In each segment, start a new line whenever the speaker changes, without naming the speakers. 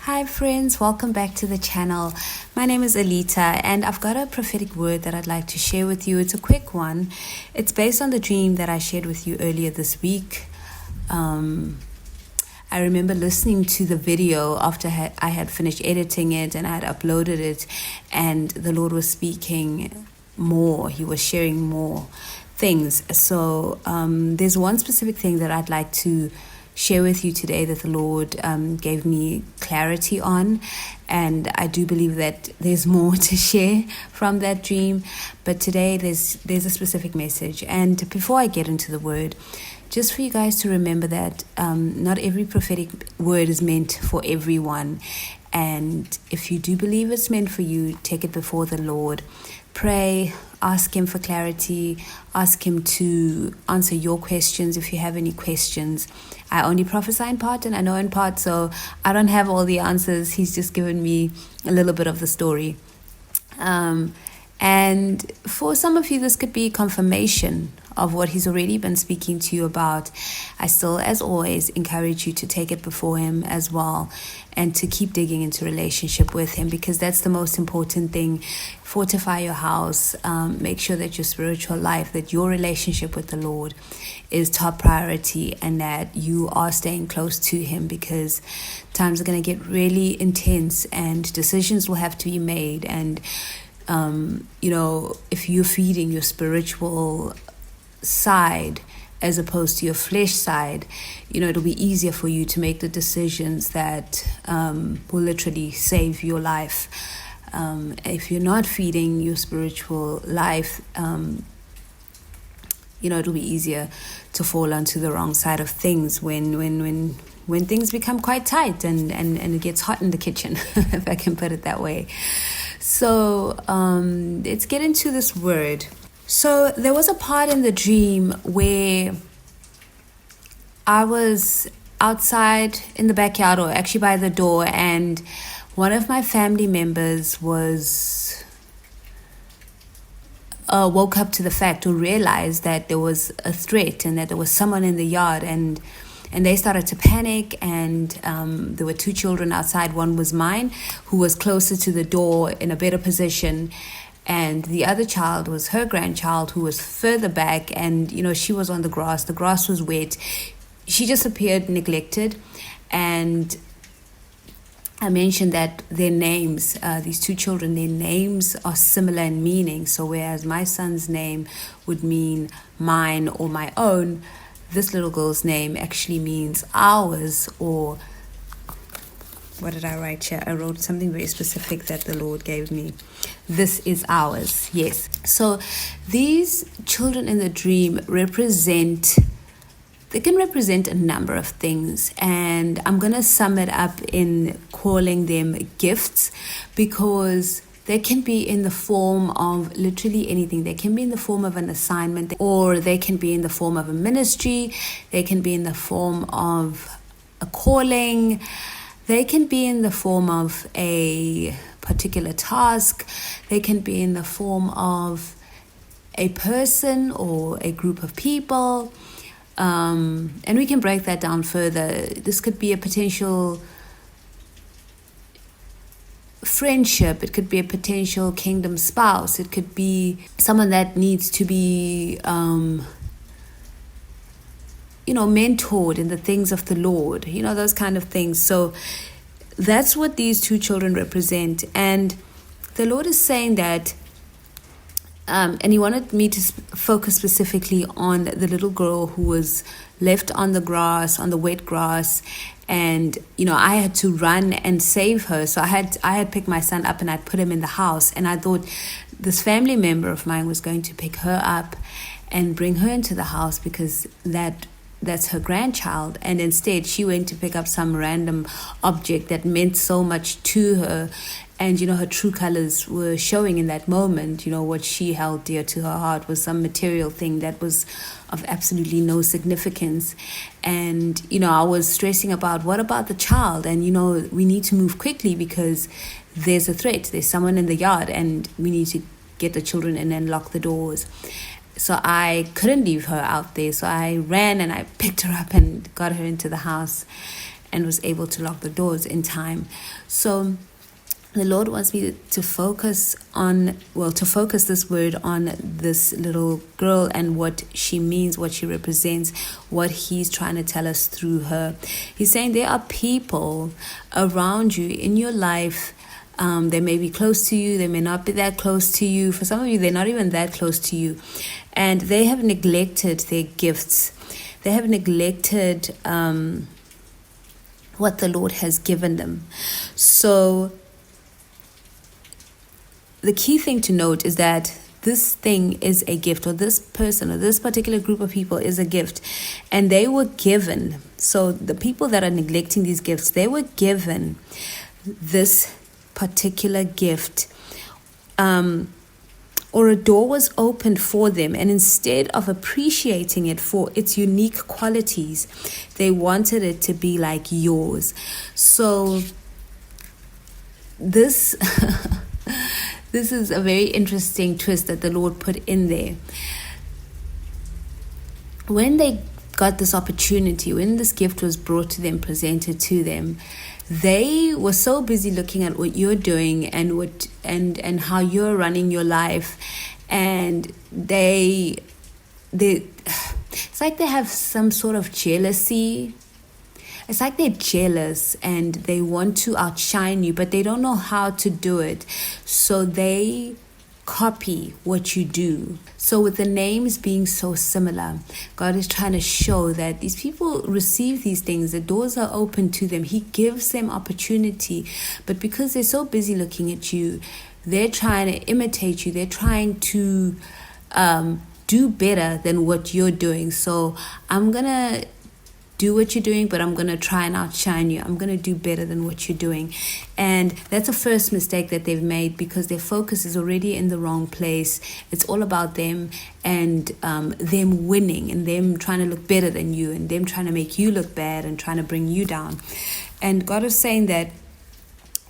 Hi friends, welcome back to the channel. My name is Alita and I've got a prophetic word that I'd like to share with you. It's a quick one. It's based on the dream that I shared with you earlier this week. I remember listening to the video after I had finished editing it and I had uploaded it, and the Lord was speaking more. He was sharing more things. So there's one specific thing that I'd like to share with you today that the Lord gave me clarity on, and I do believe that there's more to share from that dream, but today there's a specific message. And before I get into the word, just for you guys to remember that not every prophetic word is meant for everyone, and if you do believe it's meant for you, take it before the Lord. Pray, ask Him for clarity, ask Him to answer your questions if you have any questions. I only prophesy in part and I know in part, so I don't have all the answers. He's just given me a little bit of the story. And for some of you, this could be confirmation of what He's already been speaking to you about. I still, as always, encourage you to take it before Him as well and to keep digging into relationship with Him, because that's the most important thing. Fortify your house. Make sure that your spiritual life, that your relationship with the Lord is top priority, and that you are staying close to Him, because times are going to get really intense and decisions will have to be made. And if you're feeding your spiritual side as opposed to your flesh side, it'll be easier for you to make the decisions that will literally save your life. If you're not feeding your spiritual life, it'll be easier to fall onto the wrong side of things when things become quite tight and it gets hot in the kitchen, if I can put it that way. So let's get into this word. So there was a part in the dream where I was outside in the backyard, or actually by the door, and one of my family members was woke up to the fact, or realized that there was a threat and that there was someone in the yard, and they started to panic, and there were two children outside. One was mine, who was closer to the door in a better position, and the other child was her grandchild, who was further back, and she was on the grass. The grass was wet. She just appeared neglected. And I mentioned that their names, these two children, their names are similar in meaning. So whereas my son's name would mean mine or my own, this little girl's name actually means ours, or what did I write here? I wrote something very specific that the Lord gave me. This is ours. Yes. So these children in the dream they can represent a number of things, and I'm going to sum it up in calling them gifts, because they can be in the form of literally anything. They can be in the form of an assignment, or they can be in the form of a ministry. They can be in the form of a calling. They can be in the form of a particular task. They can be in the form of a person or a group of people. And we can break that down further. This could be a potential friendship. It could be a potential kingdom spouse. It could be someone that needs to be mentored in the things of the Lord, those kind of things. So that's what these two children represent. And the Lord is saying that, and He wanted me to focus specifically on the little girl who was left on the grass, on the wet grass. And, I had to run and save her. So I had picked my son up and I'd put him in the house. And I thought this family member of mine was going to pick her up and bring her into the house, because that's her grandchild. And instead she went to pick up some random object that meant so much to her, and her true colors were showing in that moment. What she held dear to her heart was some material thing that was of absolutely no significance. And I was stressing about, what about the child? And we need to move quickly, because there's a threat. There's someone in the yard, and we need to get the children in and lock the doors. So I couldn't leave her out there. So I ran and I picked her up and got her into the house. and was able to lock the doors in time. So the Lord wants me to focus this word on this little girl and what she means, what she represents, what He's trying to tell us through her. He's saying there are people around you in your life. They may be close to you, they may not be that close to you. For some of you, they're not even that close to you. And they have neglected their gifts. They have neglected what the Lord has given them. So the key thing to note is that this thing is a gift, or this person or this particular group of people is a gift, and they were given. So the people that are neglecting these gifts, they were given this particular gift, or a door was opened for them, and instead of appreciating it for its unique qualities, they wanted it to be like yours. So this this is a very interesting twist that the Lord put in there. When they got this opportunity, when this gift was brought to them, presented to them, they were so busy looking at what you're doing and how you're running your life, and it's like they have some sort of jealousy. It's like they're jealous and they want to outshine you, but they don't know how to do it. So they copy what you do. So with the names being so similar, God is trying to show that these people receive these things. The doors are open to them. He gives them opportunity. But because they're so busy looking at you, they're trying to imitate you. They're trying to do better than what you're doing. So I'm going to do what you're doing, but I'm going to try and outshine you. I'm going to do better than what you're doing. And that's a first mistake that they've made, because their focus is already in the wrong place. It's all about them and them winning and them trying to look better than you and them trying to make you look bad and trying to bring you down. And God is saying that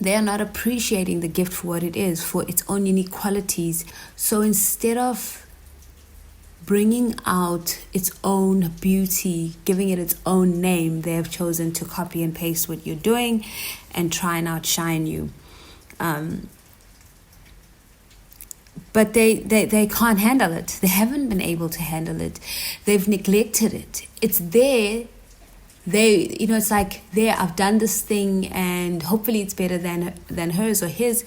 they are not appreciating the gift for what it is, for its own unique qualities. So instead of bringing out its own beauty, giving it its own name, they have chosen to copy and paste what you're doing and try and outshine you. But they can't handle it. They haven't been able to handle it. They've neglected it. It's there. It's like, there, I've done this thing and hopefully it's better than hers or his.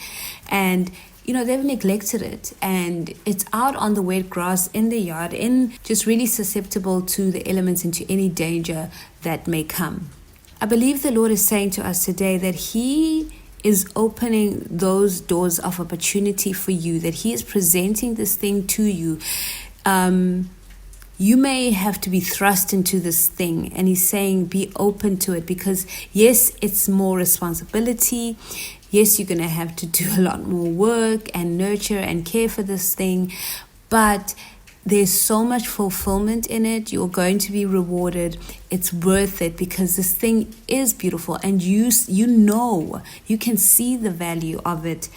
And they've neglected it, and it's out on the wet grass in the yard, just really susceptible to the elements and to any danger that may come. I believe the Lord is saying to us today that He is opening those doors of opportunity for you, that He is presenting this thing to you. You may have to be thrust into this thing, and He's saying be open to it, because yes, it's more responsibility. Yes, you're going to have to do a lot more work and nurture and care for this thing, but there's so much fulfillment in it. You're going to be rewarded. It's worth it, because this thing is beautiful, and you can see the value of it.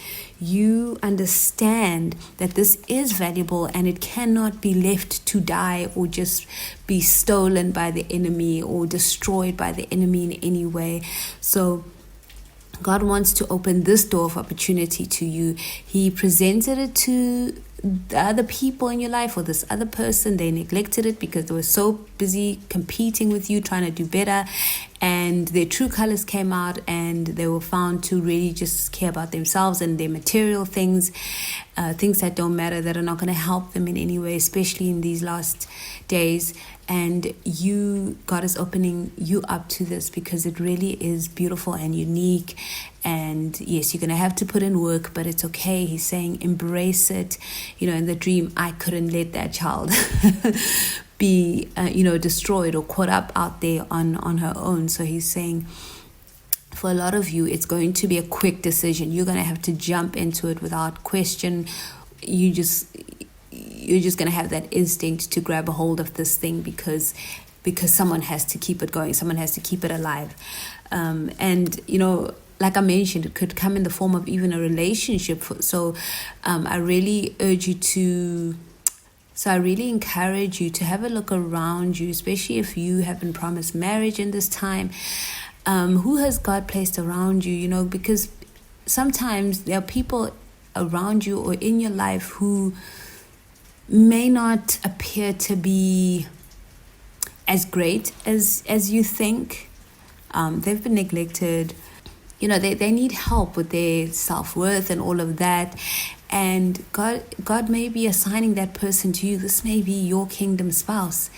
You understand that this is valuable and it cannot be left to die or just be stolen by the enemy or destroyed by the enemy in any way. So God wants to open this door of opportunity to you. He presented it to the other people in your life, or this other person. They neglected it because they were so busy competing with you, trying to do better, and their true colors came out, and they were found to really just care about themselves and their material things, things that don't matter, that are not going to help them in any way, especially in these last days. And God is opening you up to this, because it really is beautiful and unique. And yes, you're going to have to put in work, but it's okay. He's saying embrace it. In the dream, I couldn't let that child be destroyed or caught up out there on her own. So He's saying, for a lot of you, it's going to be a quick decision. You're going to have to jump into it without question. You're just going to have that instinct to grab a hold of this thing, because someone has to keep it going. Someone has to keep it alive. Like I mentioned, it could come in the form of even a relationship. So I really encourage you to have a look around you, especially if you have been promised marriage in this time. Who has God placed around you? Because sometimes there are people around you or in your life who may not appear to be as great as you think. They've been neglected. They need help with their self-worth and all of that. And God may be assigning that person to you. This may be your kingdom spouse.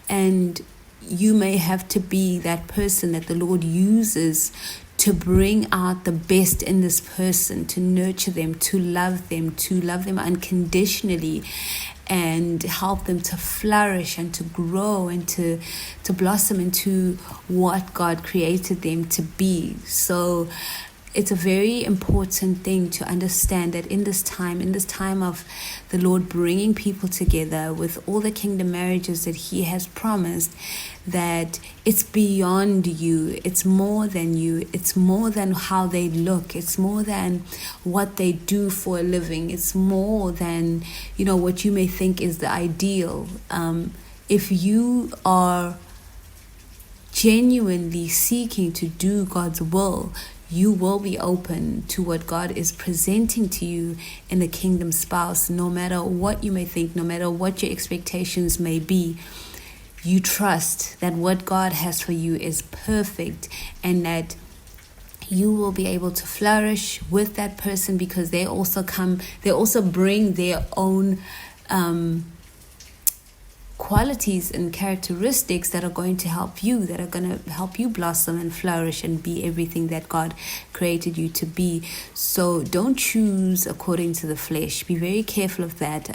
And you may have to be that person that the Lord uses to bring out the best in this person, to nurture them, to love them unconditionally, and help them to flourish and to grow and to blossom into what God created them to be. So it's a very important thing to understand that in this time of the Lord bringing people together with all the kingdom marriages that He has promised, that it's beyond you, it's more than you, it's more than how they look, it's more than what they do for a living, it's more than what you may think is the ideal. If you are genuinely seeking to do God's will, you will be open to what God is presenting to you in the kingdom spouse. No matter what you may think, no matter what your expectations may be, you trust that what God has for you is perfect, and that you will be able to flourish with that person, because they also bring their own qualities and characteristics that are going to help you, blossom and flourish and be everything that God created you to be. So don't choose according to the flesh. Be very careful of that,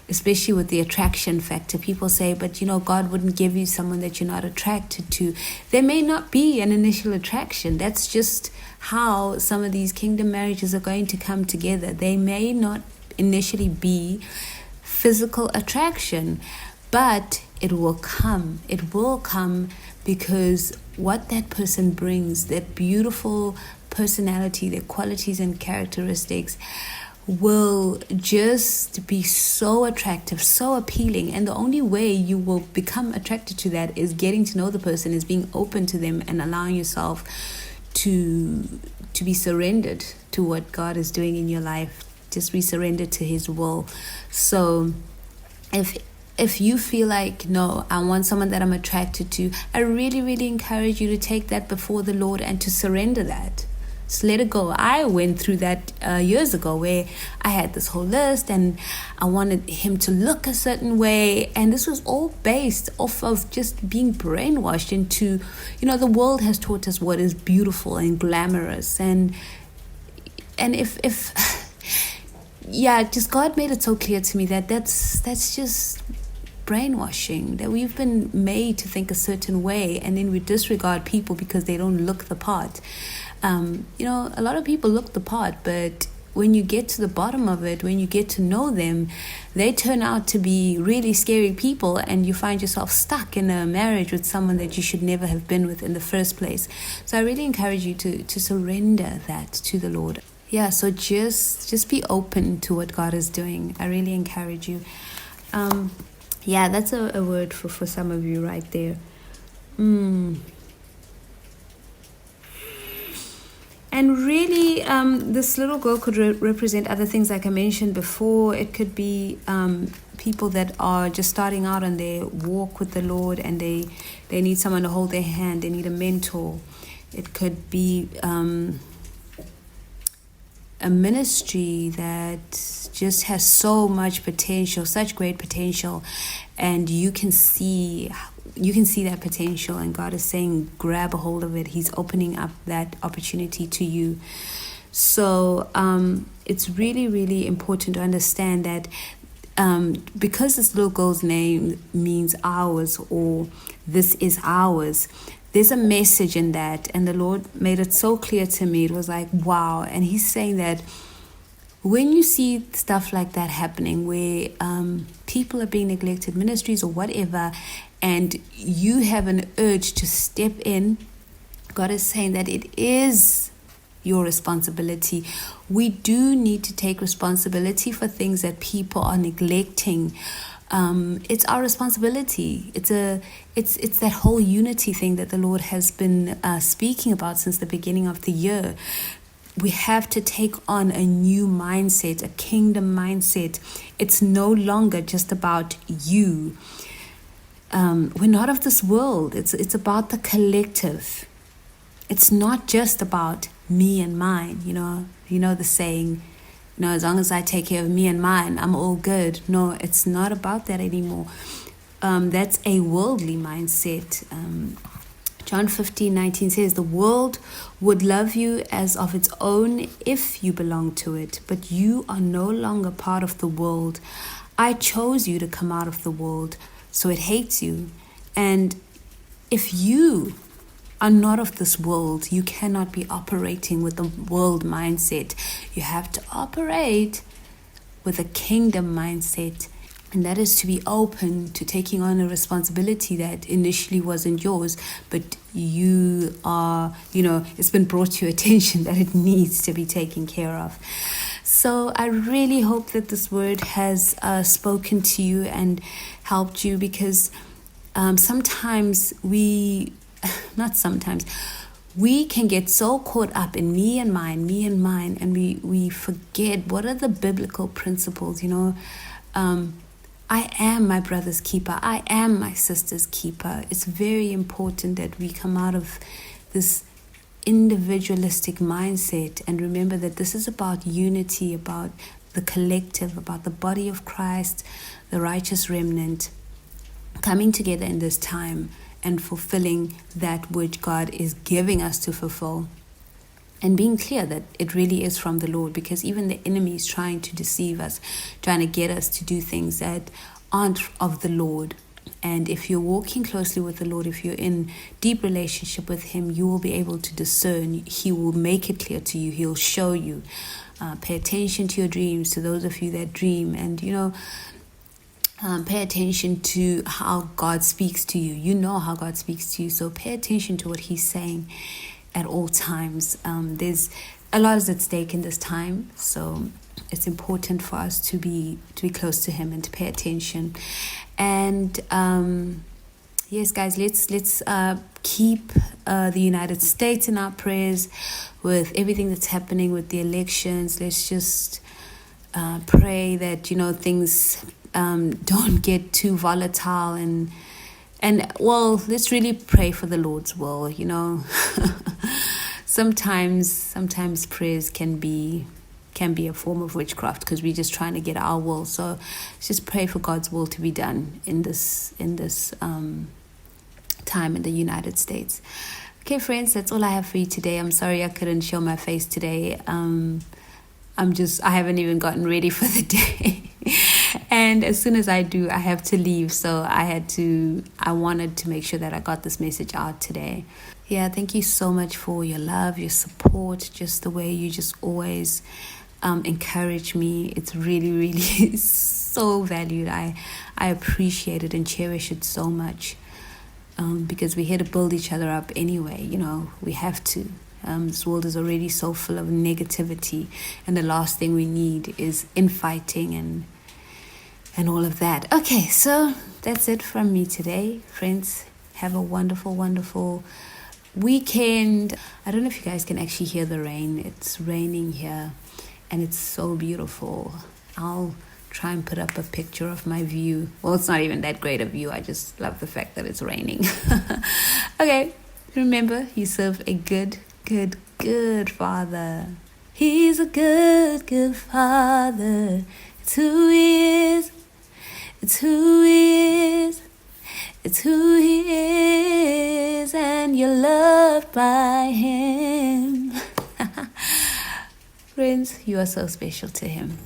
especially with the attraction factor. People say, but God wouldn't give you someone that you're not attracted to. There may not be an initial attraction. That's just how some of these kingdom marriages are going to come together. They may not initially be physical attraction, but it will come. It will come because what that person brings, that beautiful personality, their qualities and characteristics, will just be so attractive, so appealing. And the only way you will become attracted to that is getting to know the person, is being open to them and allowing yourself to be surrendered to what God is doing in your life. Just be surrendered to His will. So if you feel like, no, I want someone that I'm attracted to, I really, really encourage you to take that before the Lord and to surrender that. Just let it go. I went through that years ago, where I had this whole list and I wanted him to look a certain way. And this was all based off of just being brainwashed into, the world has taught us what is beautiful and glamorous. And if just God made it so clear to me that that's just brainwashing, that we've been made to think a certain way, and then we disregard people because they don't look the part. A lot of people look the part, but when you get to the bottom of it, when you get to know them, they turn out to be really scary people, and you find yourself stuck in a marriage with someone that you should never have been with in the first place. So I really encourage you to surrender that to the Lord. Yeah, so just be open to what God is doing. I really encourage you. That's a word for some of you right there. And really, this little girl could represent other things like I mentioned before. It could be people that are just starting out on their walk with the Lord, and they need someone to hold their hand. They need a mentor. It could be a ministry that just has so much potential, such great potential, and you can see that potential, and God is saying, grab a hold of it. He's opening up that opportunity to you. So it's really, really important to understand that because this little girl's name means ours, or this is ours, there's a message in that, and the Lord made it so clear to me. It was like, wow. And He's saying that when you see stuff like that happening, where people are being neglected, ministries or whatever, and you have an urge to step in, God is saying that it is your responsibility. We do need to take responsibility for things that people are neglecting. It's our responsibility. It's that whole unity thing that the Lord has been speaking about since the beginning of the year. We have to take on a new mindset, a kingdom mindset. It's no longer just about you. We're not of this world. It's about the collective. It's not just about me and mine. You know the saying, as long as I take care of me and mine, I'm all good. No, it's not about that anymore. That's a worldly mindset. John 15:19 says, the world would love you as of its own if you belong to it, but you are no longer part of the world. I chose you to come out of the world, so it hates you. And if you are not of this world, you cannot be operating with the world mindset. You have to operate with a kingdom mindset. And that is to be open to taking on a responsibility that initially wasn't yours, but you are, it's been brought to your attention that it needs to be taken care of. So I really hope that this word has spoken to you and helped you, because we can get so caught up in me and mine, and we forget what are the biblical principles. I am my brother's keeper. I am my sister's keeper. It's very important that we come out of this individualistic mindset and remember that this is about unity, about the collective, about the body of Christ, the righteous remnant, coming together in this time and fulfilling that which God is giving us to fulfill. And being clear that it really is from the Lord, because even the enemy is trying to deceive us, trying to get us to do things that aren't of the Lord. And if you're walking closely with the Lord, if you're in deep relationship with Him, you will be able to discern. He will make it clear to you. He'll show you. Pay attention to your dreams, to those of you that dream. And, pay attention to how God speaks to you. You know how God speaks to you. So pay attention to what He's saying at all times. There's a lot is at stake in this time, so it's important for us to be close to Him and to pay attention. And yes, guys, let's keep the United States in our prayers with everything that's happening with the elections. Let's just pray that things don't get too volatile and well, let's really pray for the Lord's will. Sometimes prayers can be a form of witchcraft because we're just trying to get our will. So let's just pray for God's will to be done in this time in the United States. Okay, friends, that's all I have for you today. I'm sorry I couldn't show my face today. I haven't even gotten ready for the day. And as soon as I do, I have to leave. So I wanted to make sure that I got this message out today. Yeah, thank you so much for your love, your support, just the way you just always encourage me. It's really, really so valued. I appreciate it and cherish it so much because we're here to build each other up anyway. We have to. This world is already so full of negativity, and the last thing we need is infighting and all of that. Okay, so that's it from me today. Friends, have a wonderful, wonderful weekend. I don't know if you guys can actually hear the rain. It's raining here, and it's so beautiful. I'll try and put up a picture of my view. Well, it's not even that great a view. I just love the fact that it's raining. Okay, remember, you serve a good Father. He's a good Father. It's who He is. It's who He is. It's who He is. And you're loved by Him. Friends, you are so special to Him.